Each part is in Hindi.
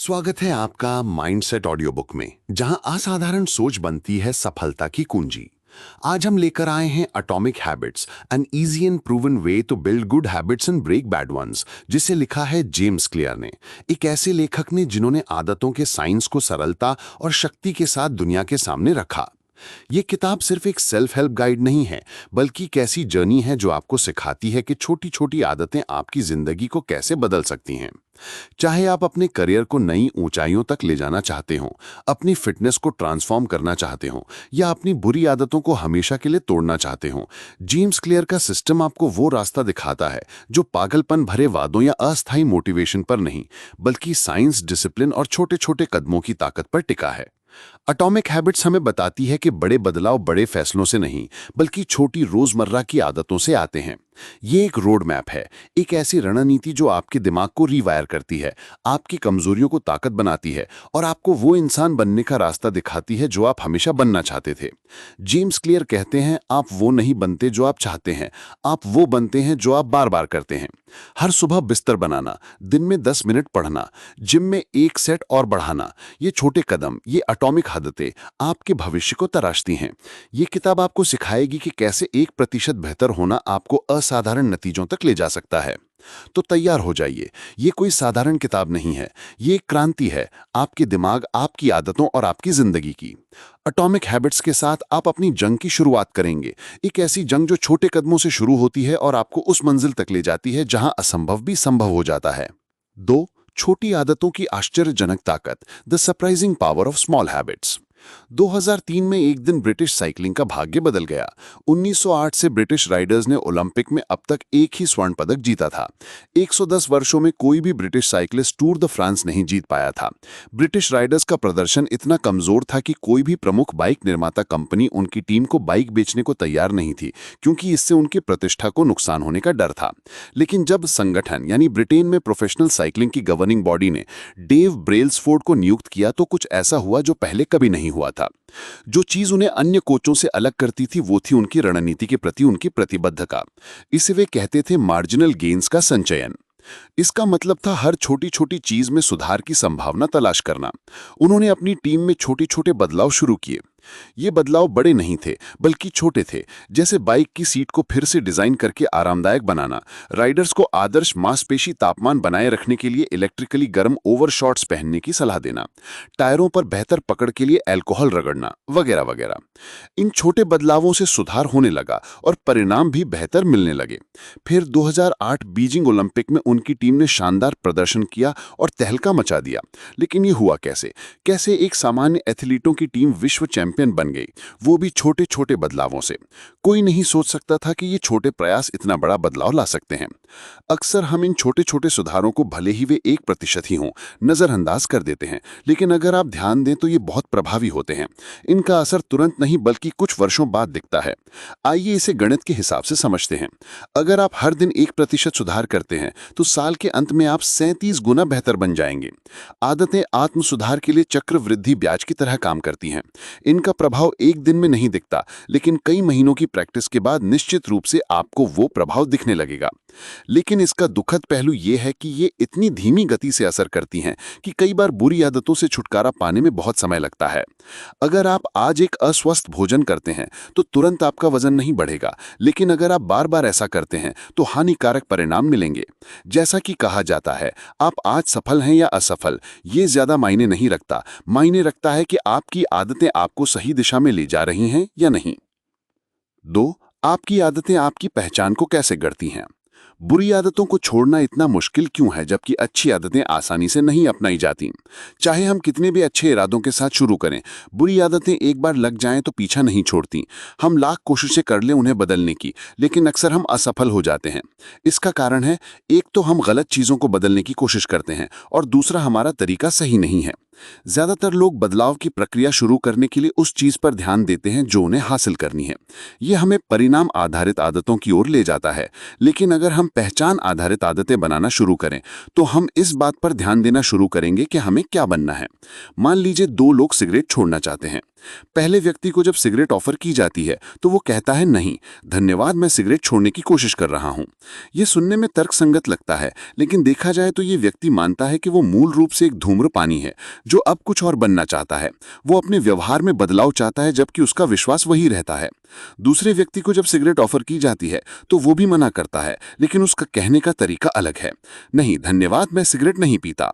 स्वागत है आपका माइंडसेट ऑडियो बुक में, जहां असाधारण सोच बनती है सफलता की कुंजी। आज हम लेकर आए हैं atomic habits, an easy and proven way to build good habits and break bad ones, जिसे लिखा है जेम्स क्लियर ने, एक ऐसे लेखक ने जिन्होंने आदतों के साइंस को सरलता और शक्ति के साथ दुनिया के सामने रखा। ये किताब सिर्फ एक सेल्फ हेल्प गाइड नहीं है, बल्कि एक ऐसी जर्नी है जो आपको सिखाती है कि छोटी छोटी आदतें आपकी जिंदगी को कैसे बदल सकती हैं। चाहे आप अपने करियर को नई ऊंचाइयों तक ले जाना चाहते हो, अपनी फिटनेस को ट्रांसफॉर्म करना चाहते हो, या अपनी बुरी आदतों को हमेशा के लिए तोड़ना चाहते हो, जेम्स क्लियर का सिस्टम आपको वो रास्ता दिखाता है जो पागलपन भरे वादों या अस्थायी मोटिवेशन पर नहीं, बल्कि साइंस, डिसिप्लिन और छोटे छोटे कदमों की ताकत पर टिका है। एटॉमिक हैबिट्स हमें बताती है कि बड़े बदलाव बड़े फैसलों से नहीं, बल्कि छोटी रोजमर्रा की आदतों से आते हैं। ये एक रोड मैप है, एक ऐसी रणनीति जो आपके दिमाग को रीवायर करती है, आपकी कमजोरियों को ताकत बनाती है और आपको वो इंसान बनने का रास्ता दिखाती है जो आप हमेशा बनना चाहते थे। जेम्स क्लियर कहते हैं, आप वो नहीं बनते जो आप चाहते हैं, आप वो बनते हैं जो आप बार बार करते हैं। हर सुबह बिस्तर बनाना, दिन में 10 मिनट पढ़ना, जिम में एक सेट और बढ़ाना, ये छोटे कदम, ये एटॉमिक आदतें आपके भविष्य को तराशती हैं। ये किताब आपको सिखाएगी कि कैसे 1% बेहतर होना आपको असाधारण नतीजों तक ले जा सकता है। तो तैयार हो जाइए, ये कोई साधारण किताब नहीं है, ये एक क्रांति है, आपके दिमाग, आपकी आदतों और आपकी जिंदगी की। एटॉमिक हैबिट्स के साथ आप अपनी जंग की शुरुआत करेंगे, एक ऐसी जंग जो छोटे कदमों से शुरू होती है और आपको उस मंजिल तक ले जाती है जहां असंभव भी संभव हो जाता है। 2. छोटी आदतों की आश्चर्यजनक ताकत, the surprising power of small habits. 2003 में एक दिन ब्रिटिश साइकिलिंग का भाग्य बदल गया। 1908 से ब्रिटिश राइडर्स ने ओलंपिक में अब तक एक ही स्वर्ण पदक जीता था। 110 वर्षों में कोई भी British cyclist tour the France नहीं जीत पाया था। ब्रिटिश राइडर्स का प्रदर्शन इतना कमजोर था कि कोई भी प्रमुख बाइक निर्माता कंपनी उनकी टीम को बाइक बेचने को तैयार नहीं थी, क्योंकि इससे उनकी प्रतिष्ठा को नुकसान होने का डर था। लेकिन जब संगठन यानी ब्रिटेन में प्रोफेशनल साइकिलिंग की गवर्निंग बॉडी ने डेव ब्रेल्सफोर्ड को नियुक्त किया, तो कुछ ऐसा हुआ जो पहले कभी नहीं हुआ था। जो चीज उन्हें अन्य कोचों से अलग करती थी वो थी उनकी रणनीति के प्रति उनकी प्रतिबद्धता। इसे वे कहते थे मार्जिनल गेन्स का संचयन। इसका मतलब था हर छोटी छोटी चीज में सुधार की संभावना तलाश करना। उन्होंने अपनी टीम में छोटे छोटे बदलाव शुरू किए। ये बदलाव बड़े नहीं थे, बल्कि छोटे थे, जैसे बाइक की सीट को फिर से डिजाइन करके आरामदायक बनाना, राइडर्स को आदर्श मांसपेशी तापमान बनाए रखने के लिए इलेक्ट्रिकली गर्म ओवरशॉट्स पहनने की सलाह देना, टायरों पर बेहतर पकड़ के लिए अल्कोहल रगड़ना, वगैरह वगैरह। इन छोटे बदलावों से सुधार होने लगा और परिणाम भी बेहतर मिलने लगे। फिर 2008 बीजिंग ओलंपिक में उनकी टीम ने शानदार प्रदर्शन किया और तहलका मचा दिया। लेकिन ये हुआ कैसे? कैसे एक सामान्य एथलीटों की टीम विश्व चैंपियन बन गई, वो भी छोटे छोटे बदलावों से। कोई नहीं सोच सकता था कि ये छोटे प्रयास इतना बड़ा बदलाव ला सकते हैं। अक्सर हम इन छोटे छोटे सुधारों को, भले ही वे 1% ही हों, नजरअंदाज कर देते हैं, लेकिन अगर आप ध्यान दें तो ये बहुत प्रभावी होते हैं। इनका असर तुरंत नहीं, बल्कि कुछ वर्षों बाद दिखता है। आइए इसे गणित के हिसाब से समझते हैं। अगर आप हर दिन 1% सुधार करते हैं तो साल के अंत में आप 37 गुना बेहतर बन जाएंगे। आदतें आत्म सुधार के लिए चक्रवृद्धि ब्याज की तरह काम करती हैं। इनका प्रभाव एक दिन में नहीं दिखता, लेकिन कई महीनों की प्रैक्टिस के बाद निश्चित रूप से आपको वो प्रभाव दिखने लगेगा। लेकिन इसका दुखद पहलू यह है कि ये इतनी धीमी गति से असर करती हैं कि कई बार बुरी आदतों से छुटकारा पाने में बहुत समय लगता है। अगर आप आज एक अस्वस्थ भोजन करते हैं तो तुरंत आपका वजन नहीं बढ़ेगा, लेकिन अगर आप बार बार ऐसा करते हैं तो हानिकारक परिणाम मिलेंगे। जैसा कि कहा जाता है, आप आज सफल हैं या असफल, ये ज्यादा मायने नहीं रखता। मायने रखता है कि आपकी आदतें आपको सही दिशा में ले जा रही हैं या नहीं। 2. आपकी आदतें आपकी पहचान को कैसे गढ़ती हैं। बुरी आदतों को छोड़ना इतना मुश्किल क्यों है, जबकि अच्छी आदतें आसानी से नहीं अपनाई जाती? चाहे हम कितने भी अच्छे इरादों के साथ शुरू करें, बुरी आदतें एक बार लग जाएं तो पीछा नहीं छोड़ती। हम लाख कोशिशें कर लें उन्हें बदलने की, लेकिन अक्सर हम असफल हो जाते हैं। इसका कारण है, एक तो हम गलत चीजों को बदलने की कोशिश करते हैं और दूसरा हमारा तरीका सही नहीं है। ज्यादातर लोग बदलाव की प्रक्रिया शुरू करने के लिए उस चीज पर ध्यान देते हैं जो उन्हें हासिल करनी है। यह हमें परिणाम आधारित आदतों की ओर ले जाता है। लेकिन अगर हम पहचान आधारित आदतें बनाना शुरू करें तो हम इस बात पर ध्यान देना शुरू करेंगे कि हमें क्या बनना है। मान लीजिए 2 लोग सिगरेट छोड़ना चाहते हैं। पहले व्यक्ति को जब सिगरेट ऑफर की जाती है तो वो कहता है नहीं धन्यवाद, मैं सिगरेट छोड़ने की कोशिश कर रहा हूँ। ये सुनने में तर्कसंगत लगता है, लेकिन देखा जाए तो ये व्यक्ति मानता है कि वो मूल रूप से एक धूम्रपानी है जो अब कुछ और बनना चाहता है। वो अपने व्यवहार में बदलाव चाहता है, जबकि उसका विश्वास वही रहता है। दूसरे व्यक्ति को जब सिगरेट ऑफर की जाती है तो वो भी मना करता है, लेकिन उसका कहने का तरीका अलग है। नहीं धन्यवाद, मैं सिगरेट नहीं पीता।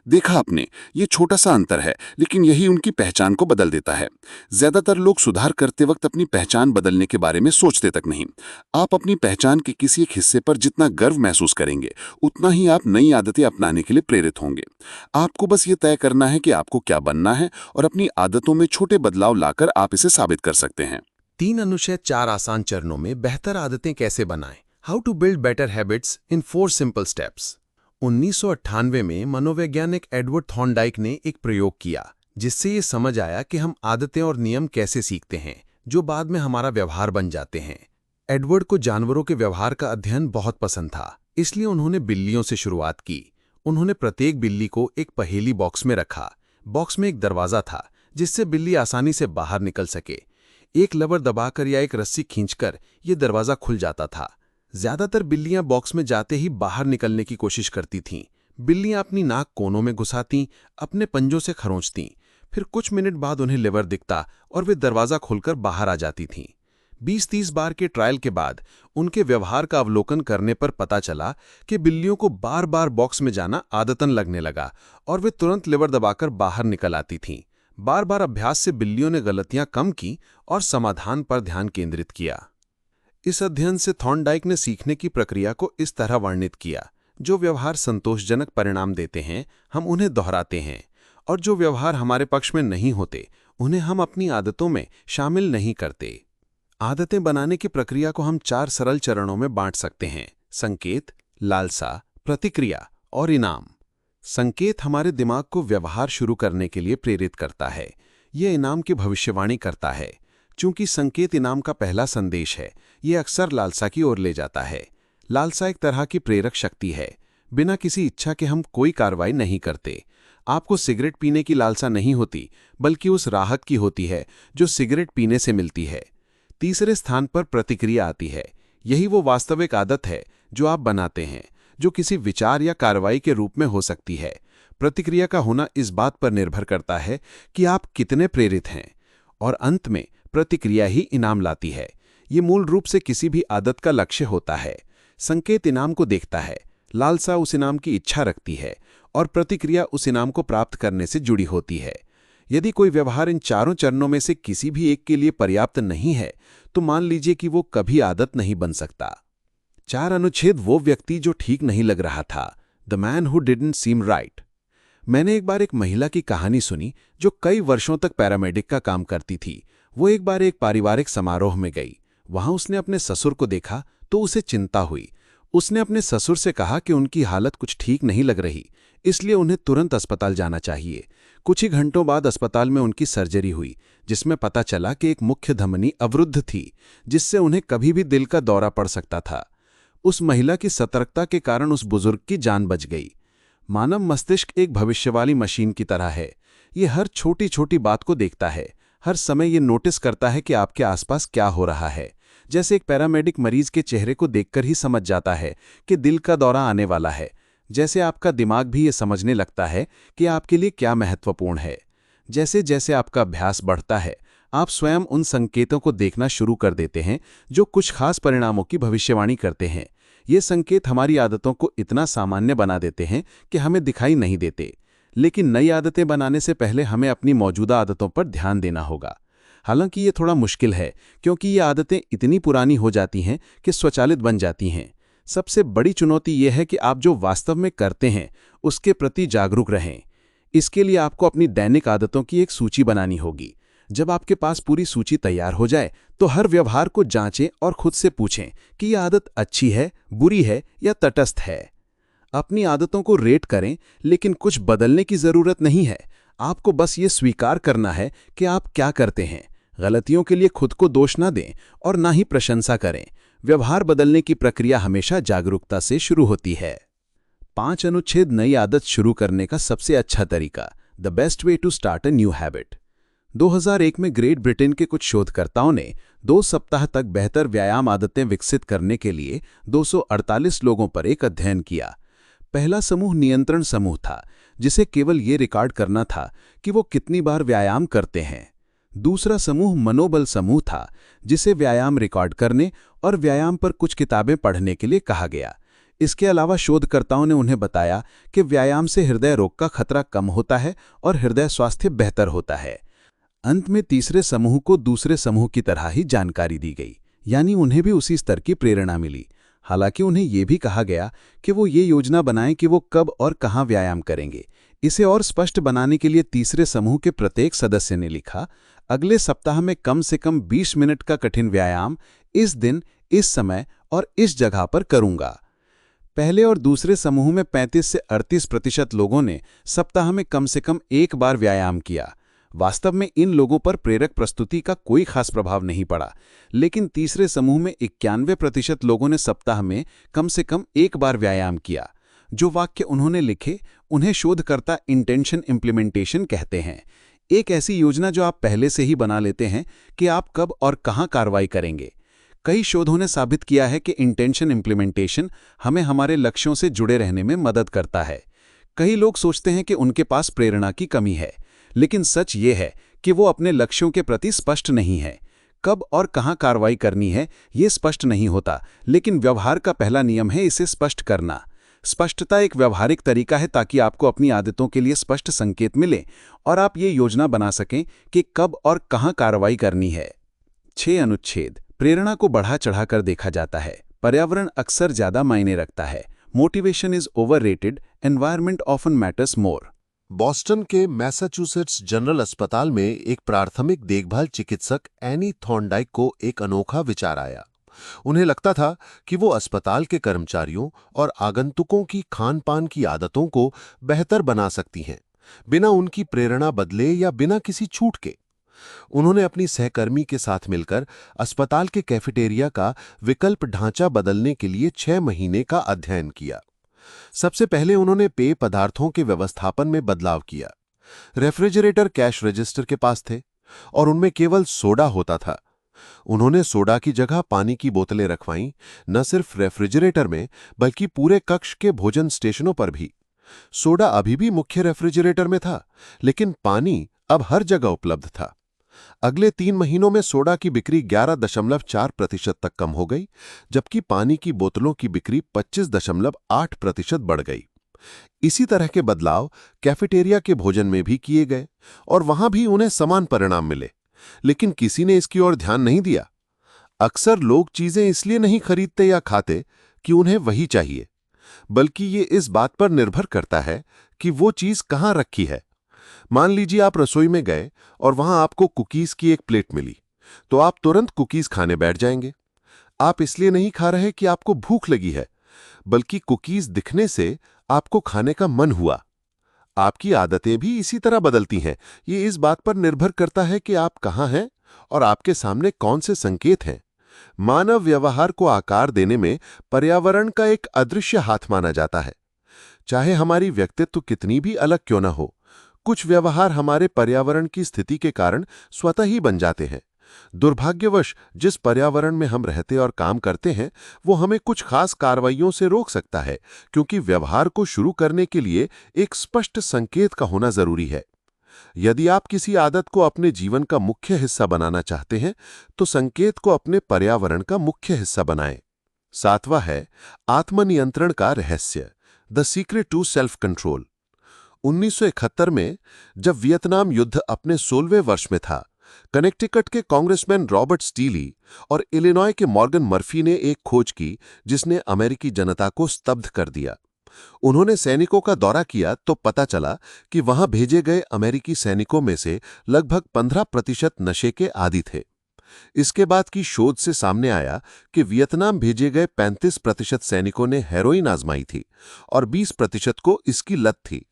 देखा आपने, ये छोटा सा अंतर है, लेकिन यही उनकी पहचान को बदल देता है। ज्यादातर लोग सुधार करते वक्त अपनी पहचान बदलने के बारे में सोचते तक नहीं। आप अपनी पहचान के किसी एक हिस्से पर जितना गर्व महसूस करेंगे, उतना ही आप नई आदतें अपनाने के लिए प्रेरित होंगे। आपको बस ये तय करना है कि आपको क्या बनना है, और अपनी आदतों में छोटे बदलाव लाकर आप इसे साबित कर सकते हैं। 3 अनुच्छेद 4 आसान चरणों में बेहतर आदतें कैसे बनाएं। How to build better habits in 4 simple steps. 1998 में मनोवैज्ञानिक एडवर्ड थॉर्नडाइक ने एक प्रयोग किया, जिससे ये समझ आया कि हम आदतें और नियम कैसे सीखते हैं जो बाद में हमारा व्यवहार बन जाते हैं। एडवर्ड को जानवरों के व्यवहार का अध्ययन बहुत पसंद था, इसलिए उन्होंने बिल्लियों से शुरुआत की। उन्होंने प्रत्येक बिल्ली को एक पहेली बॉक्स में रखा। बॉक्स में एक दरवाजा था जिससे बिल्ली आसानी से बाहर निकल सके। एक लवर दबाकर या एक रस्सी खींचकर ये दरवाजा खुल जाता था। ज्यादातर बिल्लियां बॉक्स में जाते ही बाहर निकलने की कोशिश करती थीं। बिल्लियां अपनी नाक कोनों में घुसातीं, अपने पंजों से खरोंचतीं। फिर कुछ मिनट बाद उन्हें लीवर दिखता और वे दरवाजा खोलकर बाहर आ जाती थीं। 20-30 बार के ट्रायल के बाद उनके व्यवहार का अवलोकन करने पर पता चला कि बिल्लियों को बार बार बॉक्स में जाना आदतन लगने लगा और वे तुरंत लीवर दबाकर बाहर निकल आती थीं। बार बार अभ्यास से बिल्लियों ने गलतियां कम की और समाधान पर ध्यान केंद्रित किया। इस अध्ययन से थॉर्नडाइक ने सीखने की प्रक्रिया को इस तरह वर्णित किया, जो व्यवहार संतोषजनक परिणाम देते हैं हम उन्हें दोहराते हैं, और जो व्यवहार हमारे पक्ष में नहीं होते उन्हें हम अपनी आदतों में शामिल नहीं करते। आदतें बनाने की प्रक्रिया को हम 4 सरल चरणों में बांट सकते हैं: संकेत, लालसा, प्रतिक्रिया और इनाम। संकेत हमारे दिमाग को व्यवहार शुरू करने के लिए प्रेरित करता है। यह इनाम की भविष्यवाणी करता है। चूंकि संकेत इनाम का पहला संदेश है, यह अक्सर लालसा की ओर ले जाता है। लालसा एक तरह की प्रेरक शक्ति है। बिना किसी इच्छा के हम कोई कार्रवाई नहीं करते। आपको सिगरेट पीने की लालसा नहीं होती, बल्कि उस राहत की होती है जो सिगरेट पीने से मिलती है। तीसरे स्थान पर प्रतिक्रिया आती है। यही वो वास्तविक आदत है जो आप बनाते हैं, जो किसी विचार या कार्रवाई के रूप में हो सकती है। प्रतिक्रिया का होना इस बात पर निर्भर करता है कि आप कितने प्रेरित हैं, और अंत में प्रतिक्रिया ही इनाम लाती है। ये मूल रूप से किसी भी आदत का लक्ष्य होता है। संकेत इनाम को देखता है, लालसा उस इनाम की इच्छा रखती है, और प्रतिक्रिया उस इनाम को प्राप्त करने से जुड़ी होती है। यदि कोई व्यवहार इन 4 चरणों में से किसी भी एक के लिए पर्याप्त नहीं है, तो मान लीजिए कि वो कभी आदत नहीं बन सकता। 4 अनुच्छेद वो व्यक्ति जो ठीक नहीं लग रहा था, the man who didn't seem right. मैंने एक बार एक महिला की कहानी सुनी जो कई वर्षों तक पैरामेडिक का काम करती थी। वो एक बार एक पारिवारिक समारोह में गई। वहां उसने अपने ससुर को देखा तो उसे चिंता हुई। उसने अपने ससुर से कहा कि उनकी हालत कुछ ठीक नहीं लग रही, इसलिए उन्हें तुरंत अस्पताल जाना चाहिए। कुछ ही घंटों बाद अस्पताल में उनकी सर्जरी हुई, जिसमें पता चला कि एक मुख्य धमनी अवरुद्ध थी, जिससे उन्हें कभी भी दिल का दौरा पड़ सकता था। उस महिला की सतर्कता के कारण उस बुजुर्ग की जान बच गई। मानव मस्तिष्क एक भविष्यवाणी मशीन की तरह है। ये हर छोटी छोटी बात को देखता है। हर समय ये नोटिस करता है कि आपके आसपास क्या हो रहा है। जैसे एक पैरामेडिक मरीज के चेहरे को देखकर ही समझ जाता है कि दिल का दौरा आने वाला है, जैसे आपका दिमाग भी ये समझने लगता है कि आपके लिए क्या महत्वपूर्ण है। जैसे जैसे आपका अभ्यास बढ़ता है, आप स्वयं उन संकेतों को देखना शुरू कर देते हैं जो कुछ खास परिणामों की भविष्यवाणी करते हैं। ये संकेत हमारी आदतों को इतना सामान्य बना देते हैं कि हमें दिखाई नहीं देते। लेकिन नई आदतें बनाने से पहले हमें अपनी मौजूदा आदतों पर ध्यान देना होगा। हालांकि ये थोड़ा मुश्किल है, क्योंकि ये आदतें इतनी पुरानी हो जाती हैं कि स्वचालित बन जाती हैं। सबसे बड़ी चुनौती ये है कि आप जो वास्तव में करते हैं उसके प्रति जागरूक रहें। इसके लिए आपको अपनी दैनिक आदतों की एक सूची बनानी होगी। जब आपके पास पूरी सूची तैयार हो जाए तो हर व्यवहार को जांचें और खुद से पूछें कि यह आदत अच्छी है, बुरी है या तटस्थ है। अपनी आदतों को रेट करें, लेकिन कुछ बदलने की जरूरत नहीं है। आपको बस ये स्वीकार करना है कि आप क्या करते हैं। गलतियों के लिए खुद को दोष ना दें और ना ही प्रशंसा करें। व्यवहार बदलने की प्रक्रिया हमेशा जागरूकता से शुरू होती है। 5 अनुच्छेद नई आदत शुरू करने का सबसे अच्छा तरीका, the best way to start a new habit. 2001 में ग्रेट ब्रिटेन के कुछ शोधकर्ताओं ने 2 सप्ताह तक बेहतर व्यायाम आदतें विकसित करने के लिए 248 लोगों पर एक अध्ययन किया। पहला समूह नियंत्रण समूह था, जिसे केवल ये रिकॉर्ड करना था कि वो कितनी बार व्यायाम करते हैं। दूसरा समूह मनोबल समूह था, जिसे व्यायाम रिकॉर्ड करने और व्यायाम पर कुछ किताबें पढ़ने के लिए कहा गया। इसके अलावा शोधकर्ताओं ने उन्हें बताया कि व्यायाम से हृदय रोग का खतरा कम होता है और हृदय स्वास्थ्य बेहतर होता है। अंत में तीसरे समूह को दूसरे समूह की तरह ही जानकारी दी गई, यानी उन्हें भी उसी स्तर की प्रेरणा मिली। हालांकि उन्हें यह भी कहा गया कि वो ये योजना बनाएं कि वो कब और कहाँ व्यायाम करेंगे। इसे और स्पष्ट बनाने के लिए तीसरे समूह के प्रत्येक सदस्य ने लिखा, अगले सप्ताह में कम से कम 20 मिनट का कठिन व्यायाम इस दिन, इस समय और इस जगह पर करूंगा। पहले और दूसरे समूह में 35 से 38% लोगों ने सप्ताह में कम से कम एक बार व्यायाम किया। वास्तव में इन लोगों पर प्रेरक प्रस्तुति का कोई खास प्रभाव नहीं पड़ा, लेकिन तीसरे समूह में 91% लोगों ने सप्ताह में कम से कम एक बार व्यायाम किया। जो वाक्य उन्होंने लिखे, उन्हें शोधकर्ता इंटेंशन इम्प्लीमेंटेशन कहते हैं। एक ऐसी योजना जो आप पहले से ही बना लेते हैं कि आप कब और कहां कार्रवाई करेंगे। कई शोधों ने साबित किया है कि इंटेंशन इम्प्लीमेंटेशन हमें हमारे लक्ष्यों से जुड़े रहने में मदद करता है। कई लोग सोचते हैं कि उनके पास प्रेरणा की कमी है, लेकिन सच ये है कि वो अपने लक्ष्यों के प्रति स्पष्ट नहीं है। कब और कहां कार्रवाई करनी है ये स्पष्ट नहीं होता, लेकिन व्यवहार का पहला नियम है इसे स्पष्ट करना। स्पष्टता एक व्यवहारिक तरीका है ताकि आपको अपनी आदतों के लिए स्पष्ट संकेत मिले और आप ये योजना बना सकें कि कब और कहां कार्रवाई करनी है। 6 अनुच्छेद। प्रेरणा को बढ़ा चढ़ाकर देखा जाता है। पर्यावरण अक्सर ज्यादा मायने रखता है। Motivation is overrated, environment often matters more. Boston के मैसाचुसेट्स जनरल अस्पताल में एक प्राथमिक देखभाल चिकित्सक एनी थॉर्नडाइक को एक अनोखा विचार आया। उन्हें लगता था कि वो अस्पताल के कर्मचारियों और आगंतुकों की खान-पान की आदतों को बेहतर बना सकती हैं, बिना उनकी प्रेरणा बदले या बिना किसी छूट के। उन्होंने अपनी सहकर्मी के साथ मिलकर अस्पताल के कैफेटेरिया का विकल्प ढांचा बदलने के लिए 6 महीने का अध्ययन किया। सबसे पहले उन्होंने पेय पदार्थों के व्यवस्थापन में बदलाव किया। रेफ्रिजरेटर कैश रजिस्टर के पास थे और उनमें केवल सोडा होता था। उन्होंने सोडा की जगह पानी की बोतलें रखवाईं, न सिर्फ रेफ्रिजरेटर में बल्कि पूरे कक्ष के भोजन स्टेशनों पर भी। सोडा अभी भी मुख्य रेफ्रिजरेटर में था, लेकिन पानी अब हर जगह उपलब्ध था। अगले 3 महीनों में सोडा की बिक्री 11.4% तक कम हो गई, जबकि पानी की बोतलों की बिक्री 25.8% बढ़ गई। इसी तरह के बदलाव कैफेटेरिया के भोजन में भी किए गए और वहां भी उन्हें समान परिणाम मिले, लेकिन किसी ने इसकी ओर ध्यान नहीं दिया। अक्सर लोग चीजें इसलिए नहीं खरीदते या खाते कि उन्हें वही चाहिए, बल्कि ये इस बात पर निर्भर करता है कि वो चीज कहां रखी है। मान लीजिए आप रसोई में गए और वहां आपको कुकीज की एक प्लेट मिली, तो आप तुरंत कुकीज खाने बैठ जाएंगे। आप इसलिए नहीं खा रहे कि आपको भूख लगी है, बल्कि कुकीज दिखने से आपको खाने का मन हुआ। आपकी आदतें भी इसी तरह बदलती हैं। ये इस बात पर निर्भर करता है कि आप कहां हैं और आपके सामने कौन से संकेत हैं। मानव व्यवहार को आकार देने में पर्यावरण का एक अदृश्य हाथ माना जाता है। चाहे हमारी व्यक्तित्व कितनी भी अलग क्यों न हो, कुछ व्यवहार हमारे पर्यावरण की स्थिति के कारण स्वतः ही बन जाते हैं। दुर्भाग्यवश जिस पर्यावरण में हम रहते और काम करते हैं, वो हमें कुछ खास कार्रवाइयों से रोक सकता है, क्योंकि व्यवहार को शुरू करने के लिए एक स्पष्ट संकेत का होना जरूरी है। यदि आप किसी आदत को अपने जीवन का मुख्य हिस्सा बनाना चाहते हैं, तो संकेत को अपने पर्यावरण का मुख्य हिस्सा बनाएं। 7वां है आत्मनियंत्रण का रहस्य, the secret to self control. 1971 में जब वियतनाम युद्ध अपने 16वें वर्ष में था, कनेक्टिकट के कांग्रेसमैन रॉबर्ट स्टीली और इलिनॉय के मॉर्गन मर्फी ने एक खोज की जिसने अमेरिकी जनता को स्तब्ध कर दिया। उन्होंने सैनिकों का दौरा किया तो पता चला कि वहां भेजे गए अमेरिकी सैनिकों में से लगभग 15% नशे के आदी थे। इसके बाद की शोध से सामने आया कि वियतनाम भेजे गए 35% सैनिकों ने हेरोइन आजमाई थी और 20% को इसकी लत थी।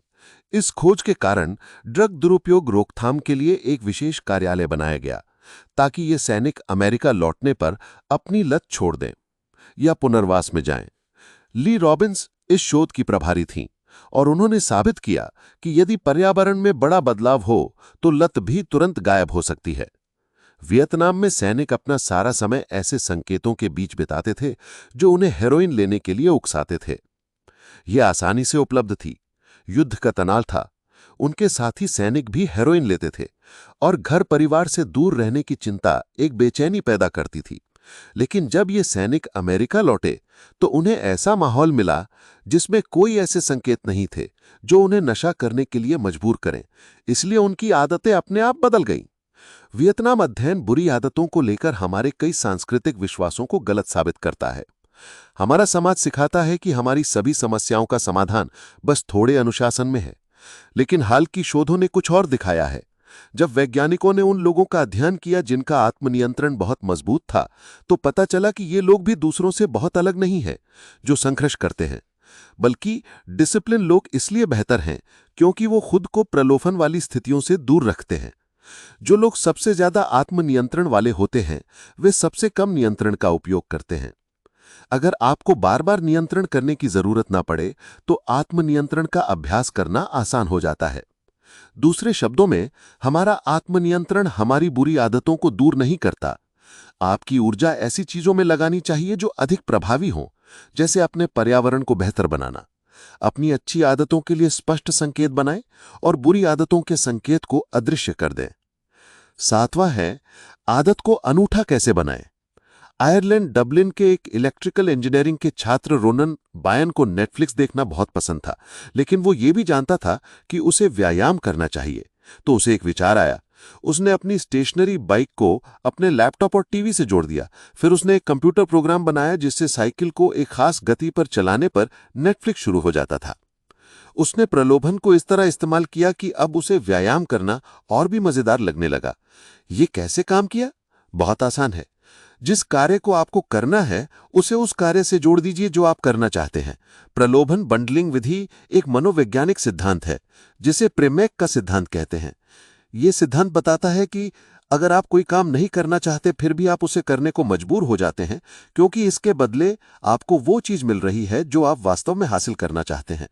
इस खोज के कारण ड्रग दुरुपयोग रोकथाम के लिए एक विशेष कार्यालय बनाया गया, ताकि ये सैनिक अमेरिका लौटने पर अपनी लत छोड़ दें या पुनर्वास में जाएं। ली रॉबिन्स इस शोध की प्रभारी थीं और उन्होंने साबित किया कि यदि पर्यावरण में बड़ा बदलाव हो तो लत भी तुरंत गायब हो सकती है। वियतनाम में सैनिक अपना सारा समय ऐसे संकेतों के बीच बिताते थे जो उन्हें हेरोइन लेने के लिए उकसाते थे। यह आसानी से उपलब्ध थी, युद्ध का तनाव था, उनके साथी सैनिक भी हेरोइन लेते थे और घर परिवार से दूर रहने की चिंता एक बेचैनी पैदा करती थी। लेकिन जब ये सैनिक अमेरिका लौटे तो उन्हें ऐसा माहौल मिला जिसमें कोई ऐसे संकेत नहीं थे जो उन्हें नशा करने के लिए मजबूर करें, इसलिए उनकी आदतें अपने आप बदल गईं। वियतनाम अध्ययन बुरी आदतों को लेकर हमारे कई सांस्कृतिक विश्वासों को गलत साबित करता है। हमारा समाज सिखाता है कि हमारी सभी समस्याओं का समाधान बस थोड़े अनुशासन में है, लेकिन हाल की शोधों ने कुछ और दिखाया है। जब वैज्ञानिकों ने उन लोगों का अध्ययन किया जिनका आत्मनियंत्रण बहुत मजबूत था, तो पता चला कि ये लोग भी दूसरों से बहुत अलग नहीं हैं जो संघर्ष करते हैं, बल्कि डिसिप्लिन लोग इसलिए बेहतर हैं क्योंकि वो खुद को प्रलोभन वाली स्थितियों से दूर रखते हैं। जो लोग सबसे ज्यादा आत्मनियंत्रण वाले होते हैं वे सबसे कम नियंत्रण का उपयोग करते हैं। अगर आपको बार बार नियंत्रण करने की जरूरत ना पड़े तो आत्मनियंत्रण का अभ्यास करना आसान हो जाता है। दूसरे शब्दों में, हमारा आत्मनियंत्रण हमारी बुरी आदतों को दूर नहीं करता। आपकी ऊर्जा ऐसी चीजों में लगानी चाहिए जो अधिक प्रभावी हों, जैसे अपने पर्यावरण को बेहतर बनाना। अपनी अच्छी आदतों के लिए स्पष्ट संकेत बनाएं और बुरी आदतों के संकेत को अदृश्य कर दें। 7वां है, आदत को अनूठा कैसे बनाएं। आयरलैंड डबलिन के एक इलेक्ट्रिकल इंजीनियरिंग के छात्र रोनन बायन को नेटफ्लिक्स देखना बहुत पसंद था, लेकिन वो ये भी जानता था कि उसे व्यायाम करना चाहिए। तो उसे एक विचार आया। उसने अपनी स्टेशनरी बाइक को अपने लैपटॉप और टीवी से जोड़ दिया। फिर उसने एक कंप्यूटर प्रोग्राम बनाया जिससे साइकिल को एक खास गति पर चलाने पर नेटफ्लिक्स शुरू हो जाता था। उसने प्रलोभन को इस तरह इस्तेमाल किया कि अब उसे व्यायाम करना और भी मजेदार लगने लगा। ये कैसे काम किया? बहुत आसान है। जिस कार्य को आपको करना है उसे उस कार्य से जोड़ दीजिए जो आप करना चाहते हैं। प्रलोभन बंडलिंग विधि एक मनोवैज्ञानिक सिद्धांत है जिसे प्रेमेक का सिद्धांत कहते हैं। यह सिद्धांत बताता है कि अगर आप कोई काम नहीं करना चाहते फिर भी आप उसे करने को मजबूर हो जाते हैं क्योंकि इसके बदले आपको वो चीज मिल रही है जो आप वास्तव में हासिल करना चाहते हैं।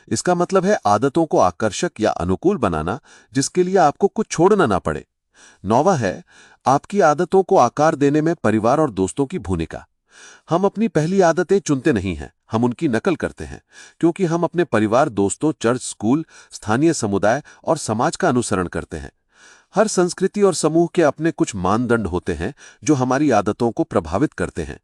इसका मतलब है आदतों को आकर्षक या अनुकूल बनाना जिसके लिए आपको कुछ छोड़ना ना पड़े। 9वां है, आपकी आदतों को आकार देने में परिवार और दोस्तों की भूमिका। हम अपनी पहली आदतें चुनते नहीं हैं, हम उनकी नकल करते हैं क्योंकि हम अपने परिवार, दोस्तों, चर्च, स्कूल, स्थानीय समुदाय और समाज का अनुसरण करते हैं। हर संस्कृति और समूह के अपने कुछ मानदंड होते हैं जो हमारी आदतों को प्रभावित करते हैं।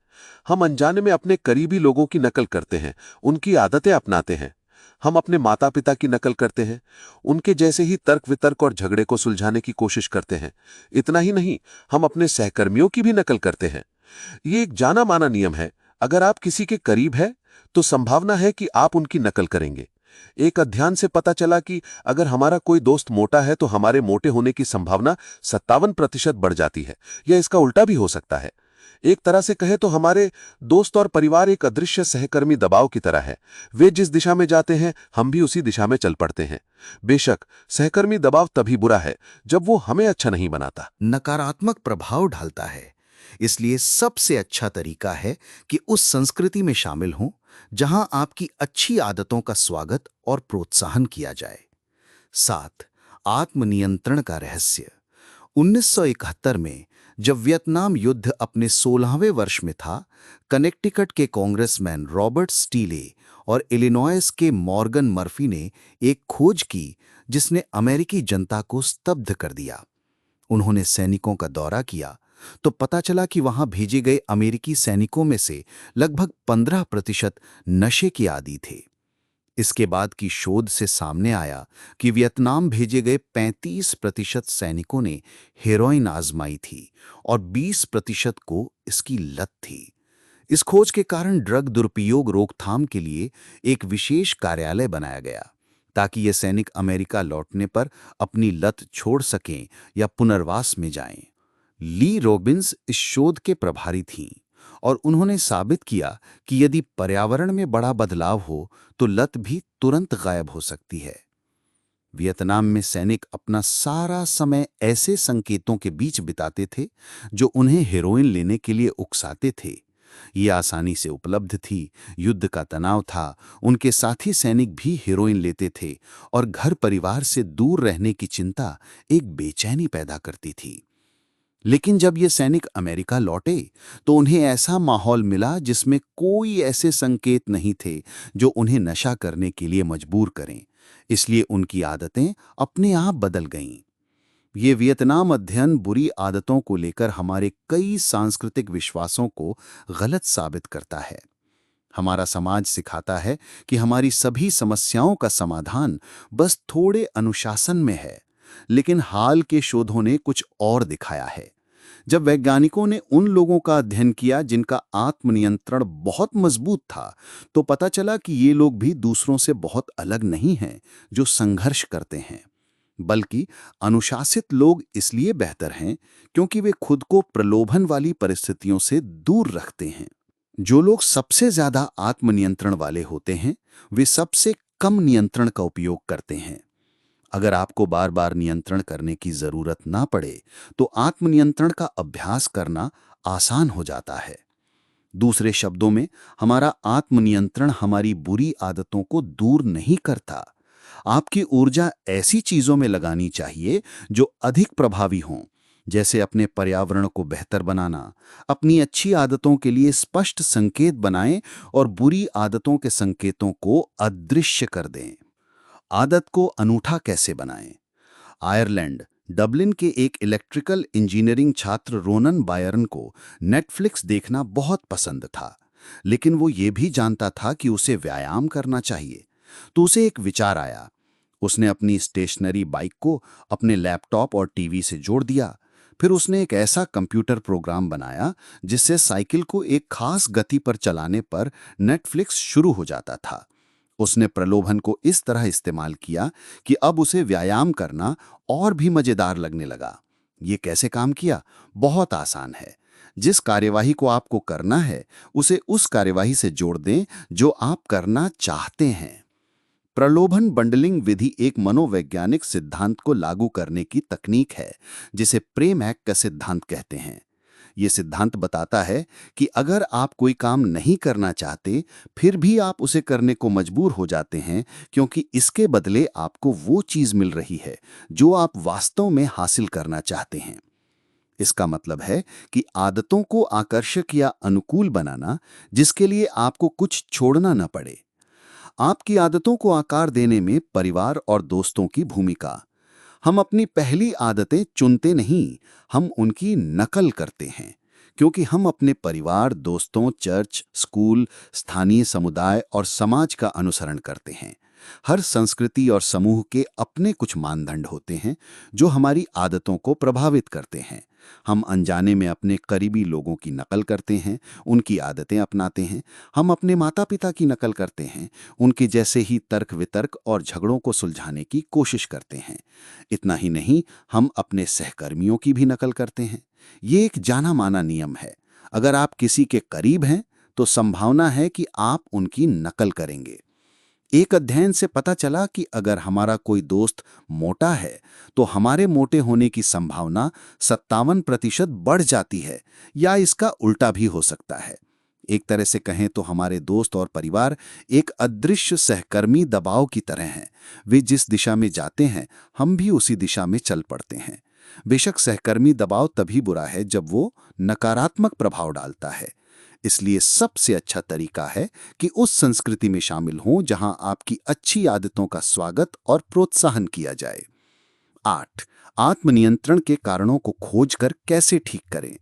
हम अनजाने में अपने करीबी लोगों की नकल करते हैं, उनकी आदतें अपनाते हैं। हम अपने माता पिता की नकल करते हैं, उनके जैसे ही तर्क वितर्क और झगड़े को सुलझाने की कोशिश करते हैं। इतना ही नहीं, हम अपने सहकर्मियों की भी नकल करते हैं। ये एक जाना माना नियम है, अगर आप किसी के करीब हैं तो संभावना है कि आप उनकी नकल करेंगे। एक अध्ययन से पता चला कि अगर हमारा कोई दोस्त मोटा है तो हमारे मोटे होने की संभावना 57% बढ़ जाती है, या इसका उल्टा भी हो सकता है। एक तरह से कहे तो हमारे दोस्त और परिवार एक अदृश्य सहकर्मी दबाव की तरह है। वे जिस दिशा में जाते हैं हम भी उसी दिशा में चल पड़ते हैं। बेशक सहकर्मी दबाव तभी बुरा है जब वो हमें अच्छा नहीं बनाता, नकारात्मक प्रभाव डालता है। इसलिए सबसे अच्छा तरीका है कि उस संस्कृति में शामिल हों जहां आपकी अच्छी आदतों का स्वागत और प्रोत्साहन किया जाए। 7. आत्मनियंत्रण का रहस्य। 1971 में जब वियतनाम युद्ध अपने 16वें वर्ष में था, कनेक्टिकट के कांग्रेसमैन रॉबर्ट स्टीले और इलिनॉयस के मॉर्गन मर्फी ने एक खोज की जिसने अमेरिकी जनता को स्तब्ध कर दिया। उन्होंने सैनिकों का दौरा किया तो पता चला कि वहां भेजे गए अमेरिकी सैनिकों में से लगभग 15% नशे के आदी थे। इसके बाद की शोध से सामने आया कि वियतनाम भेजे गए 35% सैनिकों ने हेरोइन आजमाई थी और 20% को इसकी लत थी। इस खोज के कारण ड्रग दुरुपयोग रोकथाम के लिए एक विशेष कार्यालय बनाया गया ताकि ये सैनिक अमेरिका लौटने पर अपनी लत छोड़ सकें या पुनर्वास में जाएं। ली रॉबिन्स इस शोध के प्रभारी थीं और उन्होंने साबित किया कि यदि पर्यावरण में बड़ा बदलाव हो तो लत भी तुरंत गायब हो सकती है। वियतनाम में सैनिक अपना सारा समय ऐसे संकेतों के बीच बिताते थे जो उन्हें हेरोइन लेने के लिए उकसाते थे। ये आसानी से उपलब्ध थी, युद्ध का तनाव था, उनके साथी सैनिक भी हेरोइन लेते थे और घर परिवार से दूर रहने की चिंता एक बेचैनी पैदा करती थी। लेकिन जब ये सैनिक अमेरिका लौटे तो उन्हें ऐसा माहौल मिला जिसमें कोई ऐसे संकेत नहीं थे जो उन्हें नशा करने के लिए मजबूर करें। इसलिए उनकी आदतें अपने आप बदल गईं। ये वियतनाम अध्ययन बुरी आदतों को लेकर हमारे कई सांस्कृतिक विश्वासों को गलत साबित करता है। हमारा समाज सिखाता है कि हमारी सभी समस्याओं का समाधान बस थोड़े अनुशासन में है, लेकिन हाल के शोधों ने कुछ और दिखाया है। जब वैज्ञानिकों ने उन लोगों का अध्ययन किया जिनका आत्मनियंत्रण बहुत मजबूत था, तो पता चला कि ये लोग भी दूसरों से बहुत अलग नहीं हैं जो संघर्ष करते हैं, बल्कि अनुशासित लोग इसलिए बेहतर हैं क्योंकि वे खुद को प्रलोभन वाली परिस्थितियों से दूर रखते हैं। जो लोग सबसे ज्यादा आत्मनियंत्रण वाले होते हैं, वे सबसे कम नियंत्रण का उपयोग करते हैं। अगर आपको बार बार नियंत्रण करने की जरूरत ना पड़े, तो आत्मनियंत्रण का अभ्यास करना आसान हो जाता है। दूसरे शब्दों में, हमारा आत्मनियंत्रण हमारी बुरी आदतों को दूर नहीं करता। आपकी ऊर्जा ऐसी चीजों में लगानी चाहिए जो अधिक प्रभावी हों, जैसे अपने पर्यावरण को बेहतर बनाना, अपनी अच्छी आदतों के लिए स्पष्ट संकेत बनाएं और बुरी आदतों के संकेतों को अदृश्य कर दें। आदत को अनूठा कैसे बनाएं? आयरलैंड, डबलिन के एक इलेक्ट्रिकल इंजीनियरिंग छात्र रोनन बायरन को नेटफ्लिक्स देखना बहुत पसंद था, लेकिन वो ये भी जानता था कि उसे व्यायाम करना चाहिए। तो उसे एक विचार आया। उसने अपनी स्टेशनरी बाइक को अपने लैपटॉप और टीवी से जोड़ दिया। फिर उसने एक ऐसा कंप्यूटर प्रोग्राम बनाया जिससे साइकिल को एक खास गति पर चलाने पर नेटफ्लिक्स शुरू हो जाता था। उसने प्रलोभन को इस तरह इस्तेमाल किया कि अब उसे व्यायाम करना और भी मजेदार लगने लगा। ये कैसे काम किया? बहुत आसान है। जिस कार्यवाही को आपको करना है, उसे उस कार्यवाही से जोड़ दें जो आप करना चाहते हैं। प्रलोभन बंडलिंग विधि एक मनोवैज्ञानिक सिद्धांत को लागू करने की तकनीक है, जिसे प्रेमैक का सिद्धांत कहते हैं। ये सिद्धांत बताता है कि अगर आप कोई काम नहीं करना चाहते, फिर भी आप उसे करने को मजबूर हो जाते हैं, क्योंकि इसके बदले आपको वो चीज मिल रही है जो आप वास्तव में हासिल करना चाहते हैं। इसका मतलब है कि आदतों को आकर्षक या अनुकूल बनाना, जिसके लिए आपको कुछ छोड़ना न पड़े। आपकी आदतों को आकार देने में परिवार और दोस्तों की भूमिका। हम अपनी पहली आदतें चुनते नहीं, हम उनकी नकल करते हैं, क्योंकि हम अपने परिवार, दोस्तों, चर्च, स्कूल, स्थानीय समुदाय और समाज का अनुसरण करते हैं। हर संस्कृति और समूह के अपने कुछ मानदंड होते हैं जो हमारी आदतों को प्रभावित करते हैं। हम अनजाने में अपने करीबी लोगों की नकल करते हैं, उनकी आदतें अपनाते हैं। हम अपने माता पिता की नकल करते हैं, उनके जैसे ही तर्क वितर्क और झगड़ों को सुलझाने की कोशिश करते हैं। इतना ही नहीं, हम अपने सहकर्मियों की भी नकल करते हैं। ये एक जाना माना नियम है। अगर आप किसी के करीब हैं, तो संभावना है कि आप उनकी नकल करेंगे। एक अध्ययन से पता चला कि अगर हमारा कोई दोस्त मोटा है, तो हमारे मोटे होने की संभावना 57% बढ़ जाती है, या इसका उल्टा भी हो सकता है। एक तरह से कहें तो हमारे दोस्त और परिवार एक अदृश्य सहकर्मी दबाव की तरह हैं। वे जिस दिशा में जाते हैं, हम भी उसी दिशा में चल पड़ते हैं। बेशक सहकर्मी दबाव तभी बुरा है जब वो नकारात्मक प्रभाव डालता है। इसलिए सबसे अच्छा तरीका है कि उस संस्कृति में शामिल हों जहां आपकी अच्छी आदतों का स्वागत और प्रोत्साहन किया जाए। 8. आत्मनियंत्रण के कारणों को खोजकर कैसे ठीक करें?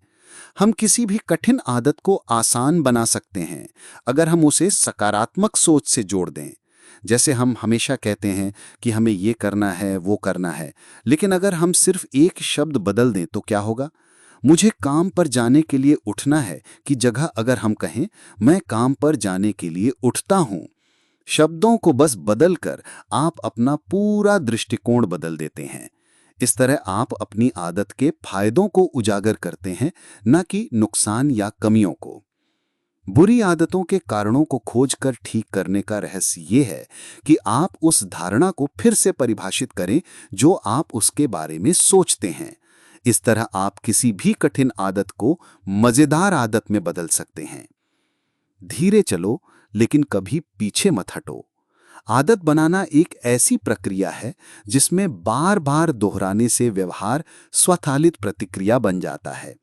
हम किसी भी कठिन आदत को आसान बना सकते हैं अगर हम उसे सकारात्मक सोच से जोड़ दें। जैसे हम हमेशा कहते हैं कि हमें ये करना है, वो करना है, लेकिन अगर हम सिर्फ एक शब्द बदल दें तो क्या होगा? मुझे काम पर जाने के लिए उठना है की जगह अगर हम कहें, मैं काम पर जाने के लिए उठता हूं। शब्दों को बस बदलकर आप अपना पूरा दृष्टिकोण बदल देते हैं। इस तरह आप अपनी आदत के फायदों को उजागर करते हैं, न कि नुकसान या कमियों को। बुरी आदतों के कारणों को खोजकर ठीक करने का रहस्य ये है कि आप उस धारणा को फिर से परिभाषित करें जो आप उसके बारे में सोचते हैं। इस तरह आप किसी भी कठिन आदत को मजेदार आदत में बदल सकते हैं। धीरे चलो, लेकिन कभी पीछे मत हटो। आदत बनाना एक ऐसी प्रक्रिया है जिसमें बार बार दोहराने से व्यवहार स्वचालित प्रतिक्रिया बन जाता है।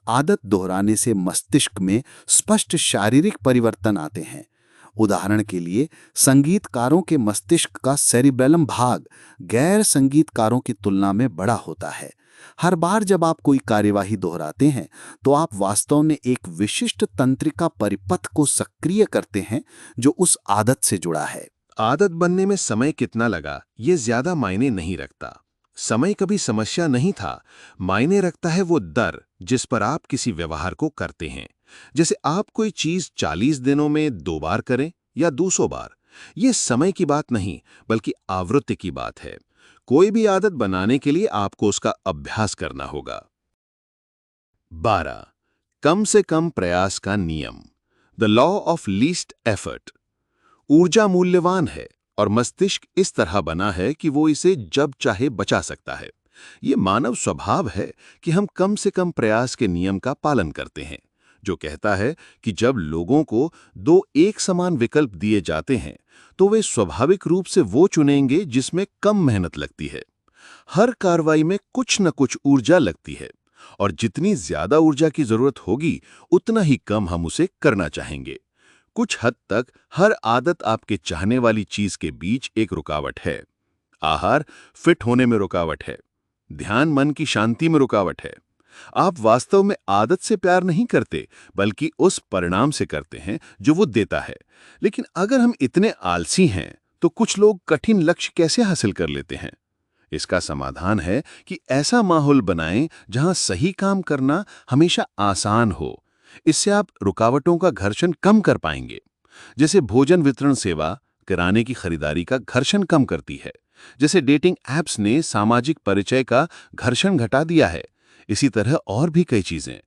आदत दोहराने से मस्तिष्क में स्पष्ट शारीरिक परिवर्तन आते हैं। उदाहरण के लिए, संगीतकारों के मस्तिष्क का सेरिबेलम भाग गैर संगीतकारों की तुलना में बड़ा होता है। हर बार जब आप कोई कार्यवाही दोहराते हैं, तो आप वास्तव में एक विशिष्ट तंत्रिका परिपथ को सक्रिय करते हैं जो उस आदत से जुड़ा है। आदत बनने में समय कितना लगा, ये ज्यादा मायने नहीं रखता। समय कभी समस्या नहीं था। मायने रखता है वो दर जिस पर आप किसी व्यवहार को करते हैं। जैसे आप कोई चीज 40 दिनों में 2 बार करें या 200 बार। ये समय की बात नहीं, बल्कि आवृत्ति की बात है। कोई भी आदत बनाने के लिए आपको उसका अभ्यास करना होगा। 12. कम से कम प्रयास का नियम, the law of least effort. ऊर्जा मूल्यवान है और मस्तिष्क इस तरह बना है कि वो इसे जब चाहे बचा सकता है। ये मानव स्वभाव है कि हम कम से कम प्रयास के नियम का पालन करते हैं, जो कहता है कि जब लोगों को 2 एक समान विकल्प दिए जाते हैं, तो वे स्वाभाविक रूप से वो चुनेंगे जिसमें कम मेहनत लगती है। हर कार्रवाई में कुछ न कुछ ऊर्जा लगती है, और जितनी ज्यादा ऊर्जा की जरूरत होगी, उतना ही कम हम उसे करना चाहेंगे। कुछ हद तक हर आदत आपके चाहने वाली चीज के बीच एक रुकावट है। आहार फिट होने में रुकावट है, ध्यान मन की शांति में रुकावट है। आप वास्तव में आदत से प्यार नहीं करते, बल्कि उस परिणाम से करते हैं जो वो देता है। लेकिन अगर हम इतने आलसी हैं, तो कुछ लोग कठिन लक्ष्य कैसे हासिल कर लेते हैं? इसका समाधान है कि ऐसा माहौल बनाएं जहां सही काम करना हमेशा आसान हो। इससे आप रुकावटों का घर्षण कम कर पाएंगे। जैसे भोजन वितरण सेवा किराने की खरीदारी का घर्षण कम करती है, जैसे डेटिंग ऐप्स ने सामाजिक परिचय का घर्षण घटा दिया है, इसी तरह और भी कई चीजें।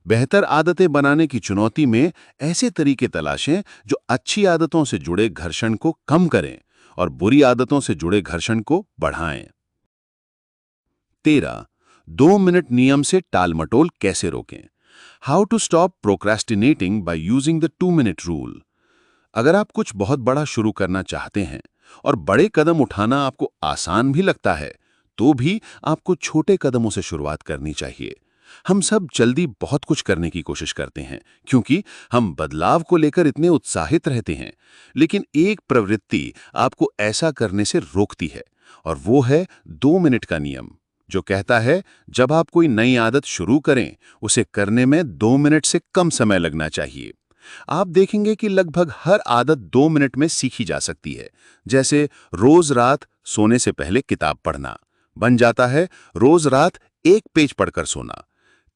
बेहतर आदतें बनाने की चुनौती में ऐसे तरीके तलाशें जो अच्छी आदतों से जुड़े घर्षण को कम करें और बुरी आदतों से जुड़े घर्षण को बढ़ाएं। 13. 2 मिनट नियम से टालमटोल कैसे रोकें? How to stop procrastinating by using the 2 minute rule. अगर आप कुछ बहुत बड़ा शुरू करना चाहते हैं और बड़े कदम उठाना आपको आसान भी लगता है, तो भी आपको छोटे कदमों से शुरुआत करनी चाहिए। हम सब जल्दी बहुत कुछ करने की कोशिश करते हैं, क्योंकि हम बदलाव को लेकर इतने उत्साहित रहते हैं। लेकिन एक प्रवृत्ति आपको ऐसा करने से रोकती है, और वो है 2 मिनट का नियम, जो कहता है जब आप कोई नई आदत शुरू करें, उसे करने में 2 मिनट से कम समय लगना चाहिए। आप देखेंगे कि लगभग हर आदत 2 मिनट में सीखी जा सकती है। जैसे रोज रात सोने से पहले किताब पढ़ना बन जाता है रोज रात 1 पेज पढ़कर सोना।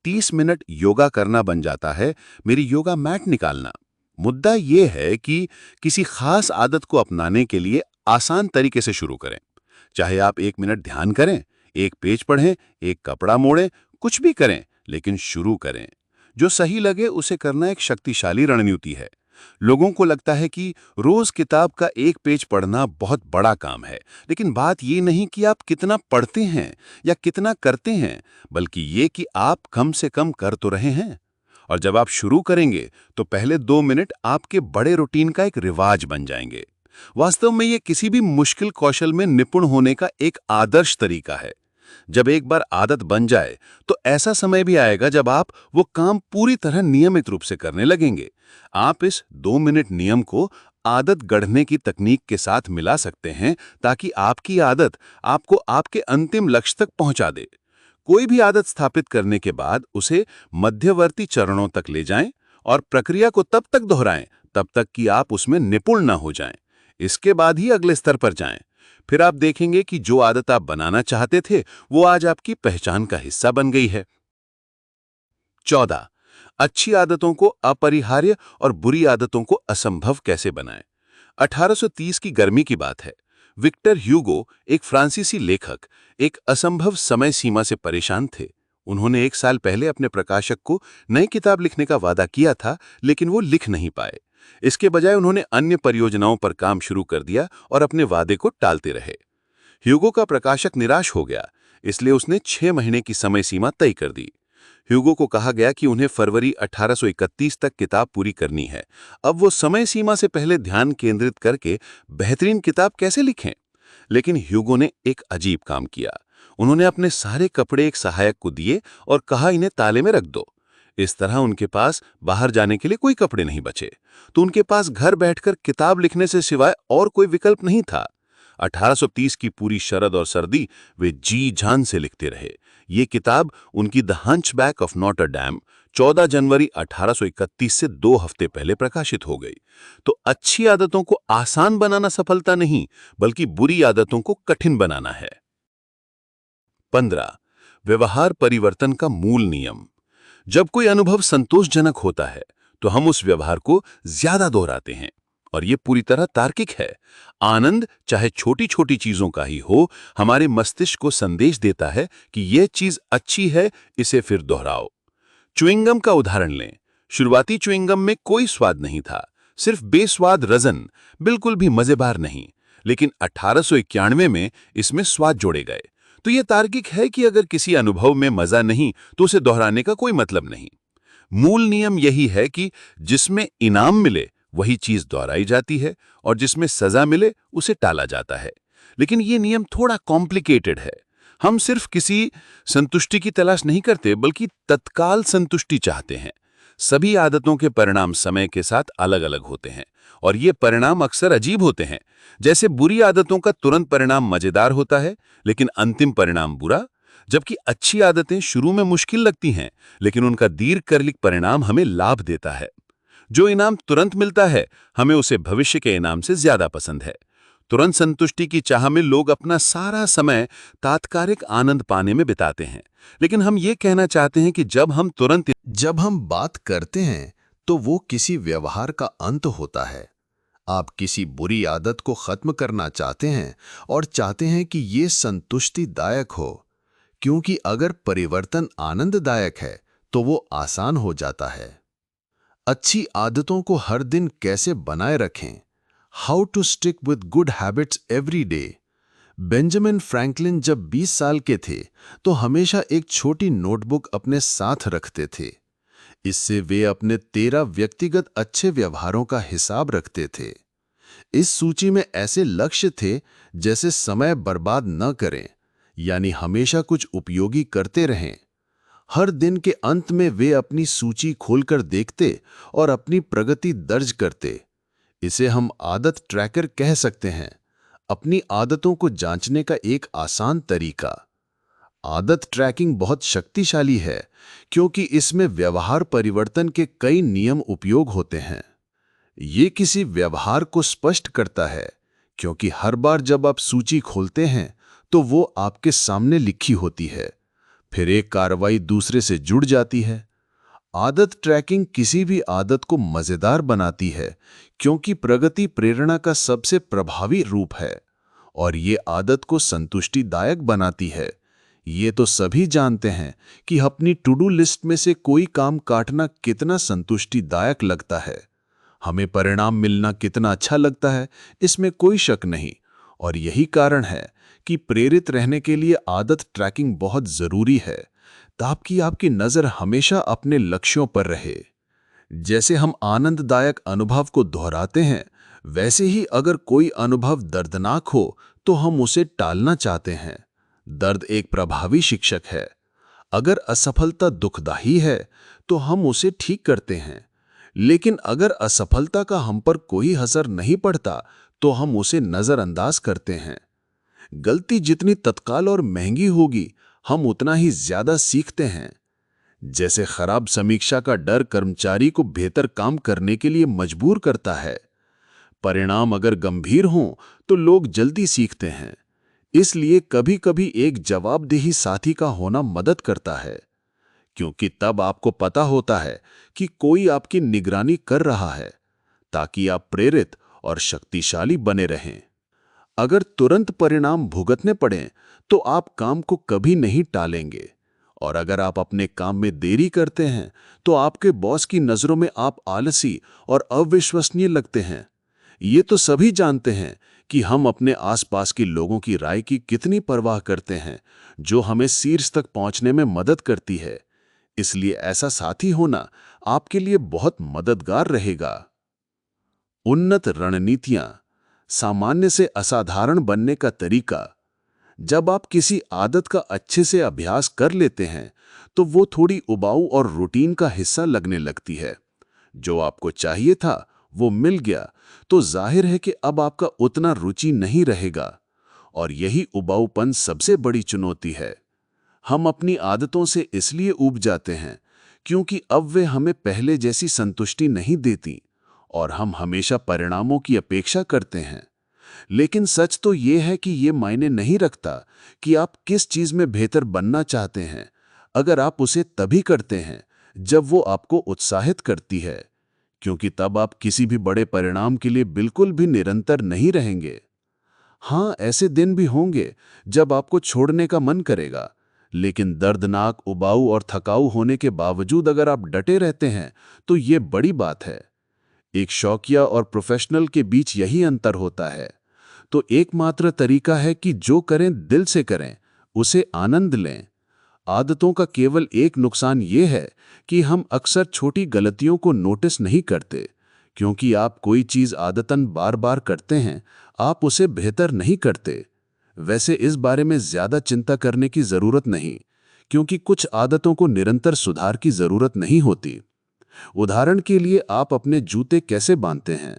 30 मिनट योगा करना बन जाता है मेरी योगा मैट निकालना। मुद्दा यह है कि किसी खास आदत को अपनाने के लिए आसान तरीके से शुरू करें। चाहे आप 1 मिनट ध्यान करें, 1 पेज पढ़ें, 1 कपड़ा मोड़ें, कुछ भी करें, लेकिन शुरू करें। जो सही लगे उसे करना एक शक्तिशाली रणनीति है। लोगों को लगता है कि रोज किताब का 1 पेज पढ़ना बहुत बड़ा काम है, लेकिन बात ये नहीं कि आप कितना पढ़ते हैं या कितना करते हैं, बल्कि ये कि आप कम से कम कर तो रहे हैं। और जब आप शुरू करेंगे, तो पहले 2 मिनट आपके बड़े रूटीन का एक रिवाज बन जाएंगे। वास्तव में ये किसी भी मुश्किल कौशल में निपुण होने का एक आदर्श तरीका है। जब एक बार आदत बन जाए, तो ऐसा समय भी आएगा जब आप वो काम पूरी तरह नियमित रूप से करने लगेंगे। आप इस 2 मिनट नियम को आदत गढ़ने की तकनीक के साथ मिला सकते हैं, ताकि आपकी आदत आपको आपके अंतिम लक्ष्य तक पहुंचा दे। कोई भी आदत स्थापित करने के बाद उसे मध्यवर्ती चरणों तक ले जाएं और प्रक्रिया को तब तक दोहराएं तब तक कि आप उसमें निपुण न हो जाएं। इसके बाद ही अगले स्तर पर जाएं। फिर आप देखेंगे कि जो आदत आप बनाना चाहते थे, वो आज आपकी पहचान का हिस्सा बन गई है। 14. अच्छी आदतों को अपरिहार्य और बुरी आदतों को असंभव कैसे बनाएं? 1830 की गर्मी की बात है। विक्टर ह्यूगो, एक फ्रांसीसी लेखक, एक असंभव समय सीमा से परेशान थे। उन्होंने 1 साल पहले अपने प्रकाशक को नई किताब लिखने का वादा किया था, लेकिन वो लिख नहीं पाए। इसके बजाय उन्होंने अन्य परियोजनाओं पर काम शुरू कर दिया और अपने वादे को टालते रहे। ह्यूगो का प्रकाशक निराश हो गया, इसलिए उसने 6 महीने की समय सीमा तय कर दी। ह्यूगो को कहा गया कि उन्हें फरवरी 1831 तक किताब पूरी करनी है। अब वो समय सीमा से पहले ध्यान केंद्रित करके बेहतरीन किताब कैसे लिखें? लेकिन ह्यूगो ने एक अजीब काम किया। उन्होंने अपने सारे कपड़े एक सहायक को दिए और कहा, इन्हें ताले में रख दो। इस तरह उनके पास बाहर जाने के लिए कोई कपड़े नहीं बचे, तो उनके पास घर बैठकर किताब लिखने से सिवाय और कोई विकल्प नहीं था। 1830 की पूरी शरद और सर्दी वे जी जान से लिखते रहे। ये किताब उनकी द हंचबैक ऑफ नॉटर डैम 14 जनवरी 1831 से 2 हफ्ते पहले प्रकाशित हो गई। तो अच्छी आदतों को आसान बनाना सफलता नहीं, बल्कि बुरी आदतों को कठिन बनाना है। 15. व्यवहार परिवर्तन का मूल नियम। जब कोई अनुभव संतोषजनक होता है तो हम उस व्यवहार को ज्यादा दोहराते हैं, और ये पूरी तरह तार्किक है। आनंद चाहे छोटी छोटी चीजों का ही हो, हमारे मस्तिष्क को संदेश देता है कि यह चीज अच्छी है, इसे फिर दोहराओ। च्युइंगम का उदाहरण लें। शुरुआती च्युइंगम में कोई स्वाद नहीं था, सिर्फ बेस्वाद रजन, बिल्कुल भी मजेदार नहीं। लेकिन 1891 में इसमें स्वाद जोड़े गए। तो यह तार्किक है कि अगर किसी अनुभव में मजा नहीं तो उसे दोहराने का कोई मतलब नहीं। मूल नियम यही है कि जिसमें इनाम मिले वही चीज दोहराई जाती है, और जिसमें सजा मिले उसे टाला जाता है। लेकिन यह नियम थोड़ा कॉम्प्लिकेटेड है। हम सिर्फ किसी संतुष्टि की तलाश नहीं करते, बल्कि तत्काल संतुष्टि चाहते हैं। सभी आदतों के परिणाम समय के साथ अलग अलग होते हैं, और ये परिणाम अक्सर अजीब होते हैं। जैसे बुरी आदतों का तुरंत परिणाम मजेदार होता है, लेकिन अंतिम परिणाम बुरा, जबकि अच्छी आदतें शुरू में मुश्किल लगती हैं, लेकिन उनका दीर्घकालिक परिणाम हमें लाभ देता है। जो इनाम तुरंत मिलता है, हमें उसे भविष्य के इनाम से ज्यादा पसंद है। तुरंत संतुष्टि की चाह में लोग अपना सारा समय तात्कालिक आनंद पाने में बिताते हैं। लेकिन हम ये कहना चाहते हैं कि जब हम बात करते हैं तो वो किसी व्यवहार का अंत होता है। आप किसी बुरी आदत को खत्म करना चाहते हैं और चाहते हैं कि ये संतुष्टिदायक हो, क्योंकि अगर परिवर्तन आनंददायक है तो वो आसान हो जाता है। अच्छी आदतों को हर दिन कैसे बनाए रखें? How to stick with good habits every day. Benjamin Franklin जब 20 साल के थे तो हमेशा एक छोटी नोटबुक अपने साथ रखते थे। इससे वे अपने 13 व्यक्तिगत अच्छे व्यवहारों का हिसाब रखते थे। इस सूची में ऐसे लक्ष्य थे जैसे समय बर्बाद न करें, यानी हमेशा कुछ उपयोगी करते रहें। हर दिन के अंत में वे अपनी सूची खोलकर देखते और अपनी प्रगति दर्ज करते। इसे हम आदत ट्रैकर कह सकते हैं, अपनी आदतों को जांचने का एक आसान तरीका। आदत ट्रैकिंग बहुत शक्तिशाली है क्योंकि इसमें व्यवहार परिवर्तन के कई नियम उपयोग होते हैं। ये किसी व्यवहार को स्पष्ट करता है, क्योंकि हर बार जब आप सूची खोलते हैं तो वो आपके सामने लिखी होती है, फिर एक कार्रवाई दूसरे से जुड़ जाती है। आदत ट्रैकिंग किसी भी आदत को मजेदार बनाती है, क्योंकि प्रगति प्रेरणा का सबसे प्रभावी रूप है, और ये आदत को संतुष्टिदायक बनाती है। ये तो सभी जानते हैं कि अपनी टू डू लिस्ट में से कोई काम काटना कितना संतुष्टिदायक लगता है। हमें परिणाम मिलना कितना अच्छा लगता है, इसमें कोई शक नहीं। और यही कारण है कि प्रेरित रहने के लिए आदत ट्रैकिंग बहुत जरूरी है, ताकि आपकी नजर हमेशा अपने लक्ष्यों पर रहे। जैसे हम आनंददायक अनुभव को दोहराते हैं, वैसे ही अगर कोई अनुभव दर्दनाक हो तो हम उसे टालना चाहते हैं। दर्द एक प्रभावी शिक्षक है। अगर असफलता दुखदाई है तो हम उसे ठीक करते हैं, लेकिन अगर असफलता का हम पर कोई असर नहीं पड़ता तो हम उसे नजरअंदाज करते हैं। गलती जितनी तत्काल और महंगी होगी, हम उतना ही ज्यादा सीखते हैं। जैसे खराब समीक्षा का डर कर्मचारी को बेहतर काम करने के लिए मजबूर करता है। परिणाम अगर गंभीर हों तो लोग जल्दी सीखते हैं। इसलिए कभी-कभी एक जवाबदेही साथी का होना मदद करता है, क्योंकि तब आपको पता होता है कि कोई आपकी निगरानी कर रहा है, ताकि आप प्रेरित और शक्तिशाली बने रहें। अगर तुरंत परिणाम भुगतने पड़ें तो आप काम को कभी नहीं टालेंगे, और अगर आप अपने काम में देरी करते हैं तो आपके बॉस की नजरों में आप आलसी और अविश्वसनीय लगते हैं। ये तो सभी जानते हैं कि हम अपने आसपास के लोगों की राय की कितनी परवाह करते हैं, जो हमें शीर्ष तक पहुंचने में मदद करती है। इसलिए ऐसा साथी होना आपके लिए बहुत मददगार रहेगा। उन्नत रणनीतियां, सामान्य से असाधारण बनने का तरीका। जब आप किसी आदत का अच्छे से अभ्यास कर लेते हैं तो वो थोड़ी उबाऊ और रूटीन का हिस्सा लगने लगती है। जो आपको चाहिए था वो मिल गया तो जाहिर है कि अब आपका उतना रुचि नहीं रहेगा, और यही उबाऊपन सबसे बड़ी चुनौती है। हम अपनी आदतों से इसलिए ऊब जाते हैं क्योंकि अब वे हमें पहले जैसी संतुष्टि नहीं देती और हम हमेशा परिणामों की अपेक्षा करते हैं। लेकिन सच तो ये है कि ये मायने नहीं रखता कि आप किस चीज में बेहतर बनना चाहते हैं, अगर आप उसे तभी करते हैं जब वो आपको उत्साहित करती है, क्योंकि तब आप किसी भी बड़े परिणाम के लिए बिल्कुल भी निरंतर नहीं रहेंगे। हाँ, ऐसे दिन भी होंगे जब आपको छोड़ने का मन करेगा, लेकिन दर्दनाक, उबाऊ और थकाऊ होने के बावजूद अगर आप डटे रहते हैं तो ये बड़ी बात है। एक शौकिया और प्रोफेशनल के बीच यही अंतर होता है। तो एकमात्र तरीका है कि जो करें दिल से करें, उसे आनंद लें। आदतों का केवल एक नुकसान ये है कि हम अक्सर छोटी गलतियों को नोटिस नहीं करते, क्योंकि आप कोई चीज आदतन बार बार करते हैं, आप उसे बेहतर नहीं करते। वैसे इस बारे में ज्यादा चिंता करने की जरूरत नहीं, क्योंकि कुछ आदतों को निरंतर सुधार की जरूरत नहीं होती। उदाहरण के लिए आप अपने जूते कैसे बांधते हैं,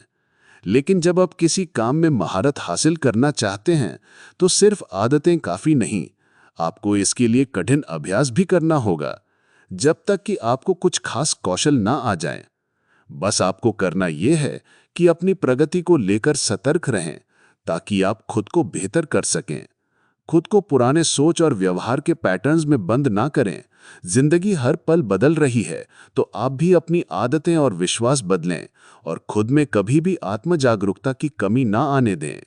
लेकिन जब आप किसी काम में महारत हासिल करना चाहते हैं तो सिर्फ आदतें काफी नहीं, आपको इसके लिए कठिन अभ्यास भी करना होगा, जब तक कि आपको कुछ खास कौशल ना आ जाए। बस आपको करना यह है कि अपनी प्रगति को लेकर सतर्क रहें, ताकि आप खुद को बेहतर कर सकें। खुद को पुराने सोच और व्यवहार के पैटर्न्स में बंद ना करें। जिंदगी हर पल बदल रही है, तो आप भी अपनी आदतें और विश्वास बदलें और खुद में कभी भी आत्म जागरूकता की कमी ना आने दें।